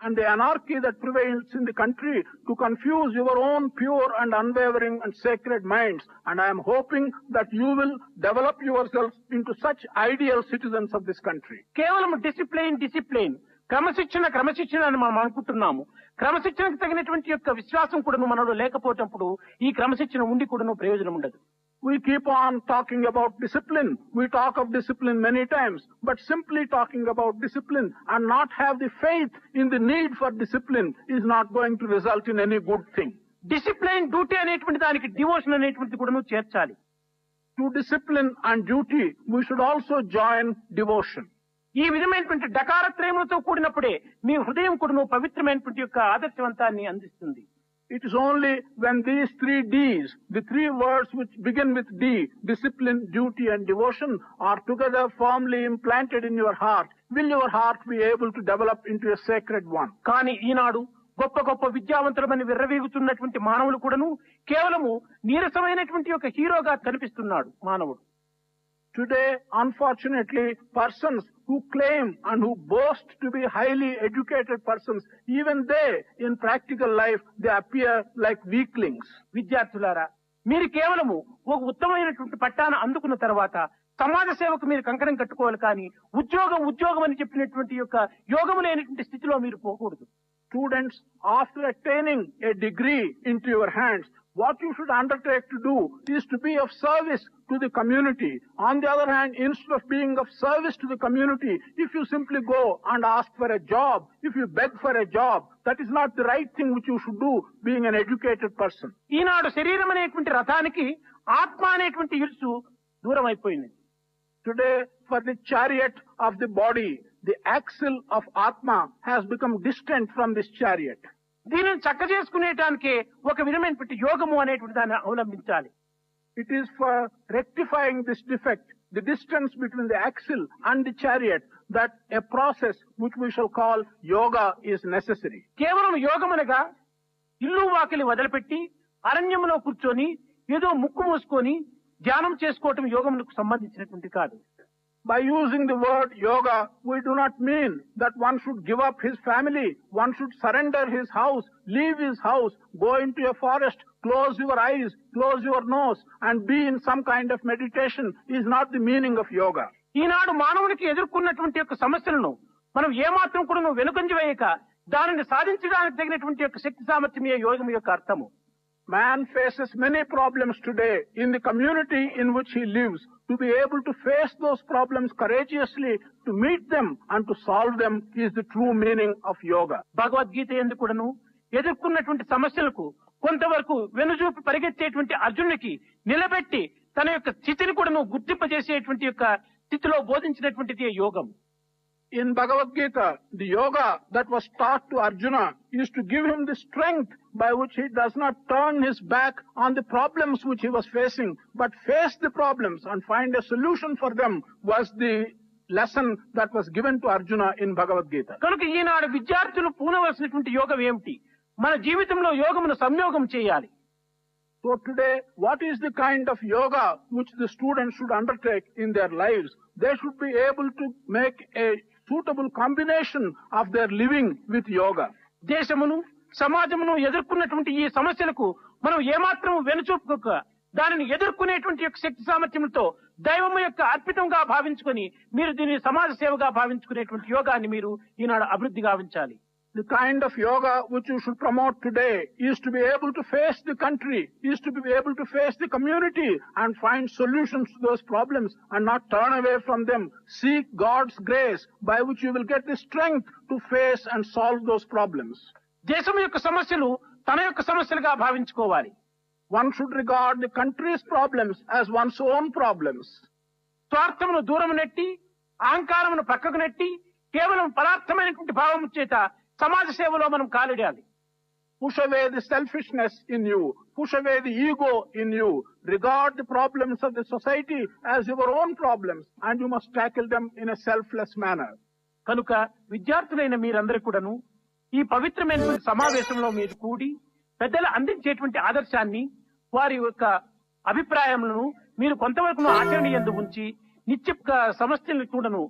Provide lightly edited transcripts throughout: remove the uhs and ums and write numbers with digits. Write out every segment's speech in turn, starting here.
and the anarchy that prevails in the country to confuse your own pure and unwavering and sacred minds. And I am hoping that you will develop yourselves into such ideal citizens of this country. కేవలం discipline క్రమశిక్షణ అని మనం అనుకుంటున్నాము. క్రమశిక్షణకు తగినటువంటి యొక్క విశ్వాసం కూడా మనలో లేకపోవటప్పుడు ఈ క్రమశిక్షణ ఉండి కూడా ప్రయోజనం ఉండదు. We keep on talking about discipline. We talk of discipline many times, but simply talking about discipline and not have the faith in the need for discipline is not going to result in any good thing. Discipline duty అనేటువంటి దానికి devotion అనేటువంటిది కూడా చేర్చాలి. To discipline and duty, we should also join devotion. ఈ విధమైనటువంటి డకారత్రయములతో కూడినప్పుడే మీ హృదయం కూడా పవిత్రమైనటువంటి యొక్క ఆదర్శవంతాన్ని అందిస్తుంది. It is only when these 3 Ds, the 3 words which begin with D, discipline, duty and devotion, are together firmly implanted in your heart, will your heart be able to develop into a sacred one. కానీ ఈనాడు గొప్ప గొప్ప విద్యావంతులమని విర్రవీగుతున్నటువంటి మానవులు కూడాను కేవలము నీరసమైనటువంటి యొక్క హీరోగా కనిపిస్తున్నాడు మానవుడు. Today, unfortunately, persons who claim and who boast to be highly educated persons, even they, in practical life, they appear like weaklings. విద్యార్థులారా, మీరు కేవలము ఒక ఉత్తమమైనటువంటి పట్టాను అందుకున్న తర్వాత సమాజ సేవకు మీరు కంకణం కట్టుకోవాలి, కానీ ఉద్యోగం అని చెప్పినటువంటి యొక్క యోగము లేనటువంటి స్థితిలో మీరు పోకూడదు. Students, after attaining a degree into your hands, what you should undertake to do is to be of service to the community. On the other hand, instead of being of service to the community, if you simply go and ask for a job, if you beg for a job, that is not the right thing which you should do being an educated person. ఈనాడు శరీరం అనేటువంటి రథానికి ఆత్మ అనేటువంటి ఇరుసు దూరం అయిపోయింది. Today, for the chariot of the body, the axle of Atma has become distant from this chariot. దీనిని చక్క చేసుకునేటానికి ఒక విధమైనటువంటి యోగము అనేటువంటి దాన్ని అవలంబించాలి. It is for rectifying this defect, the distance between the axle and the chariot, that a process which we shall call yoga is necessary. కేవలం యోగమనగా ఇల్లు వాకిలి వదిలిపెట్టి అరణ్యంలో కూర్చొని ఏదో ముక్కు మూసుకొని ధ్యానం చేసుకోవటం యోగములకు సంబంధించినటువంటి కాదు. By using the word yoga, we do not mean that one should give up his family, one should surrender his house, leave his house, go into a forest, close your eyes, close your nose, and be in some kind of meditation is not the meaning of yoga. ఈనాడు మానవునికి ఎదుర్కొన్నటువంటి యొక్క సమస్యలను మనం ఏమాత్రం కూడా వెనుకంజ వేయక దానిని సాధించడానికి తగినటువంటి యొక్క శక్తి సామర్థ్యమే యోగం యొక్క అర్థము. Man faces many problems today in the community in which he lives. To be able to face those problems courageously, to meet them and to solve them is the true meaning of yoga. Bhagavad Gita ఎందుకు కూడాను ఎదుర్కొన్నటువంటి సమస్యలకు కొంతవరకు వెనుచూపి పరిగెత్తేటువంటి అర్జునునికి నిలబెట్టి తన యొక్క స్థితిని కూడాను గుర్తింపజేసేటువంటి యొక్క స్థితిలో బోధించినటువంటిది యోగం. In Bhagavad Gita, the yoga that was taught to Arjuna is to give him the strength by which he does not turn his back on the problems which he was facing, but face the problems and find a solution for them, was the lesson that was given to Arjuna in Bhagavad Gita. కనుక ఈనాడు విద్యార్థులు పూనవలసినటువంటి యోగం ఏమిటి? మన జీవితంలో యోగమును సంయోగం చేయాలి. So today, what is the kind of yoga which the students should undertake in their lives? They should be able to make a suitable combination of their living with yoga. దేశమును సమాజమును ఎదుర్కొన్నటువంటి ఈ సమస్యలకు మనం ఏమాత్రం వెనుచూపుకోక దానిని ఎదుర్కొనేటువంటి యొక్క శక్తి సామర్థ్యంతో దైవము యొక్క అర్పితంగా భావించుకొని మీరు దీన్ని సమాజ సేవగా భావించుకునేటువంటి యోగాన్ని మీరు ఈనాడు అభివృద్ధి గావించాలి. The kind of yoga which you should promote today is to be able to face the country, is to be able to face the community and find solutions to those problems and not turn away from them. Seek God's grace by which you will get the strength to face and solve those problems. దేశం యొక్క సమస్యలు తన యొక్క సమస్యలుగా భావించుకోవాలి. One should regard the country's problems as one's own problems. స్వార్థమును దూరం నెట్టి అహంకారమును పక్కకు నెట్టి కేవలం పరార్థమైనటువంటి భావము చేత సమాజ సేవలో మనం కాలిడాలి. Push away the selfishness in you, push away the ego in you, regard the problems of the society as your own problems, and you must tackle them in a selfless manner. కనుక విద్యార్థులైన మీరందరూ కూడాను ఈ పవిత్రమైనటువంటి సమావేశంలో మీరు కూడి పెద్దలు అందించేటువంటి ఆదర్శాన్ని వారి యొక్క అభిప్రాయములను మీరు కొంతవరకు ఆచరణ యందు ఉంచి నిత్య సమస్యలను కూడాను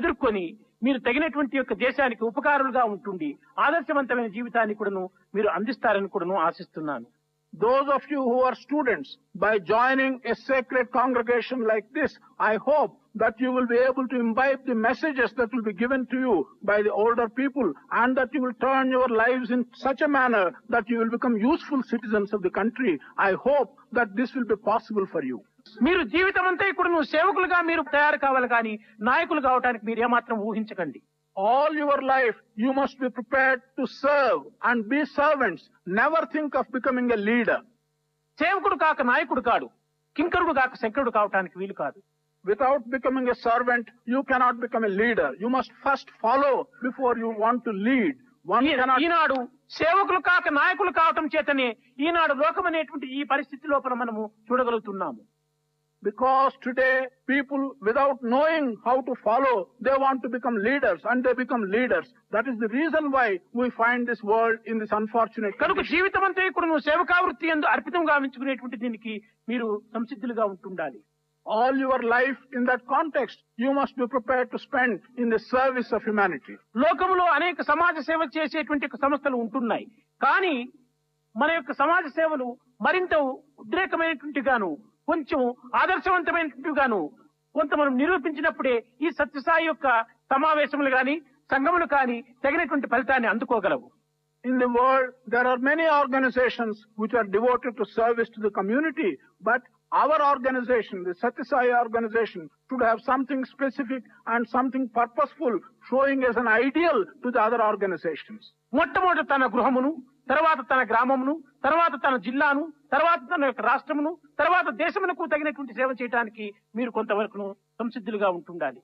ఎదుర్కొని మీరు తగినటువంటి యొక్క దేశానికి ఉపకారులుగా ఉంటుండి ఆదర్శవంతమైన జీవితాన్ని కూడాను మీరు అందిస్తారని కూడాను ఆశిస్తున్నాను. Those of you who are students, by joining a sacred congregation like this, I hope that you will be able to imbibe the messages that will be given to you by the older people, and that you will turn your lives in such a manner that you will become useful citizens of the country. I hope that this will be possible for you. మీరు జీవితమంతా కూడాను సేవకులుగా మీరు తయారు కావాలి కానీ నాయకులు కావడానికి మీరు ఏమాత్రం ఊహించకండి. All your life, you must be prepared to serve and be servants. Never think of becoming a leader. సేవకుడు కాక నాయకుడు కాడు, కింకరుడు కాక శంకరుడు కావటానికి వీలు కాదు. Without becoming a servant, you cannot become a leader. You must first follow before you want to lead. ఈనాడు సేవకులు కాక నాయకులు కావటం చేతనే ఈనాడు లోకం అనేటువంటి ఈ పరిస్థితి లోపల మనము చూడగలుగుతున్నాము. Because today people, without knowing how to follow, they want to become leaders and they become leaders. That is the reason why we find this world in this unfortunate కనుక condition. జీవితమంతా కూడా నువ్వు సేవకావృత్తి యందు అర్పితం గావించుకునేటువంటి దీనికి మీరు సంసిద్ధులుగా ఉంటుండాలి. All your life in that context, you must be prepared to spend in the service of humanity. లోకములో అనేక సమాజ సేవ చేసేటువంటి సంస్థలు ఉంటున్నాయి. కానీ మన యొక్క సమాజ సేవలు మరింత ఉద్రేకమైనటువంటి గాను కొంచెం ఆదర్శవంతమైనటువంటి గాను కొంత మనం నిరూపించినప్పుడే ఈ సత్యసాయి యొక్క సమావేశములు గాని సంఘములు కానీ తగినటువంటి ఫలితాన్ని అందుకోగలవు. In the world, there are many organizations which are devoted to service to the community, but our organization, the Satya Sai organization, should have something specific and something purposeful, showing as an ideal to the other organizations. మొట్టమొదటి తన గృహమును, తర్వాత తన గ్రామమును, తర్వాత తన జిల్లాను, తర్వాత తన యొక్క రాష్ట్రమును, తర్వాత దేశమునకు తగినటువంటి సేవ చేయడానికి మీరు కొంతవరకు సంసిద్ధులుగా ఉంటుండాలి.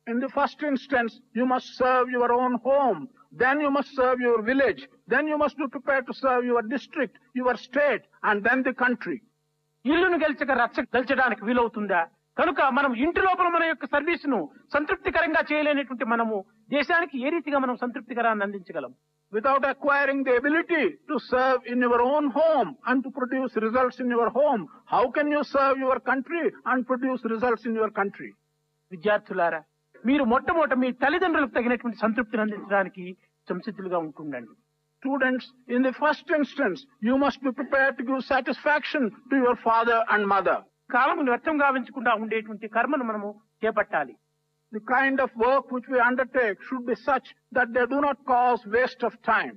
In the first instance, you must serve your own home. Then you must serve your village. Then you must be prepared to serve your district, your state, and then the country. ఇల్లును గెలిచడానికి వీలవుతుందా? కనుక మనం ఇంటి లోపల మన యొక్క సర్వీసును సంతృప్తికరంగా చేయలేనటువంటి మనము దేశానికి ఏ రీతిగా మనం సంతృప్తికరాన్ని అందించగలం? Without acquiring the ability to serve in your own home and to produce results in your home, how can you serve your country and produce results in your country? విద్యార్థులారా, మీరు మొట్టమొదట మీ తల్లిదండ్రులకు తగినటువంటి సంతృప్తిని అందించడానికి సంసిద్ధులుగా ఉంటుండండి. Students, in the first instance, you must be prepared to give satisfaction to your father and mother. కాలమును వ్యర్థం గావించకుండా ఉండేటువంటి కర్మను మనము చేపట్టాలి. The kind of work which we undertake should be such that they do not cause waste of time.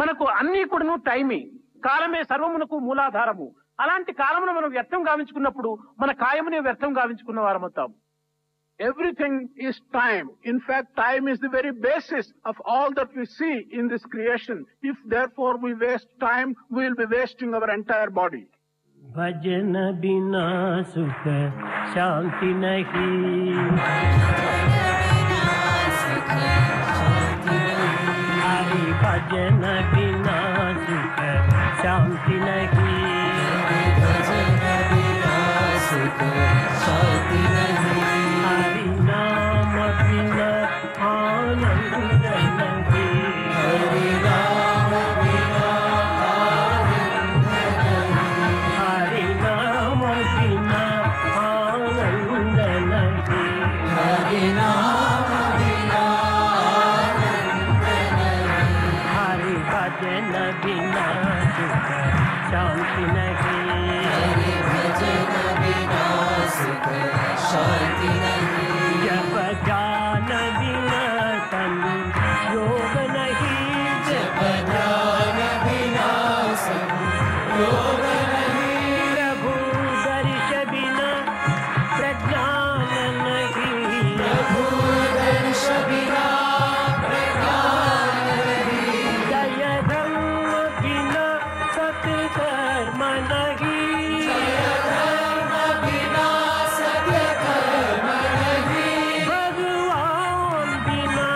మనకు అన్ని కూడాను టైమే, కాలమే సర్వమునకు మూలాధారము. అలాంటి కాలమును మనం వ్యర్థం గావించుకున్నప్పుడు మన కాయమునే వ్యర్థం గావించుకున్న వారమవుతాం. Everything is time. In fact, time is the very basis of all that we see in this creation. If therefore we waste time, we will be wasting our entire body. भजन बिना सुख शांति नहीं, हरि भजन बिना सुख शांति नहीं, हरि नाम बिना आनंद नहीं, हरि नाम बिना हरि नाम बिना आनंद नहीं, हरि नाम बिना हरि भजन बिना सुख शांति नहीं, हरि भजन बिना सुख शांति नहीं, जप ज्ञान बिना तन योग नहीं, जप ज्ञान बिना सब योग नहीं, प्रभु दर्श बिना प्रज्ञान नहीं, प्रभु दर्श बिना प्रज्ञान नहीं, जय धर्म बिना सत्कर्म नहीं, जय धर्म बिना सत्कर्म नहीं, भगवान बिना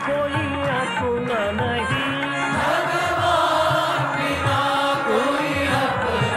कोई अपना नहीं, भगवान बिना कोई अपना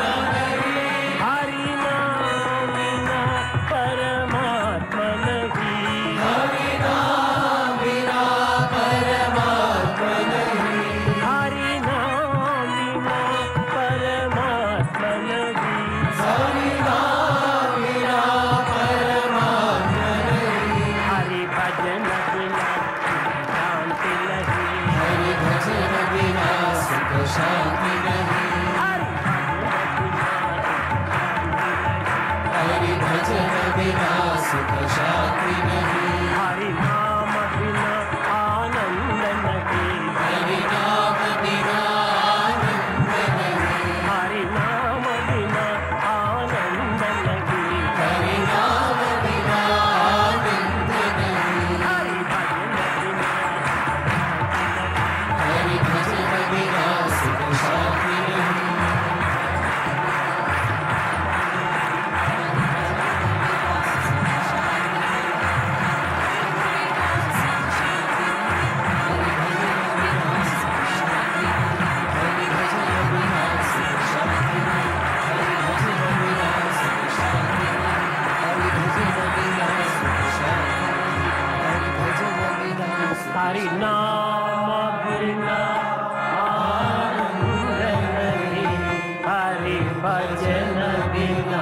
भजन बिना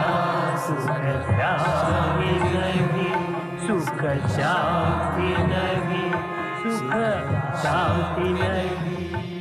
सुख शांति नहीं, सुख शांति नहीं, सुख शांति नहीं।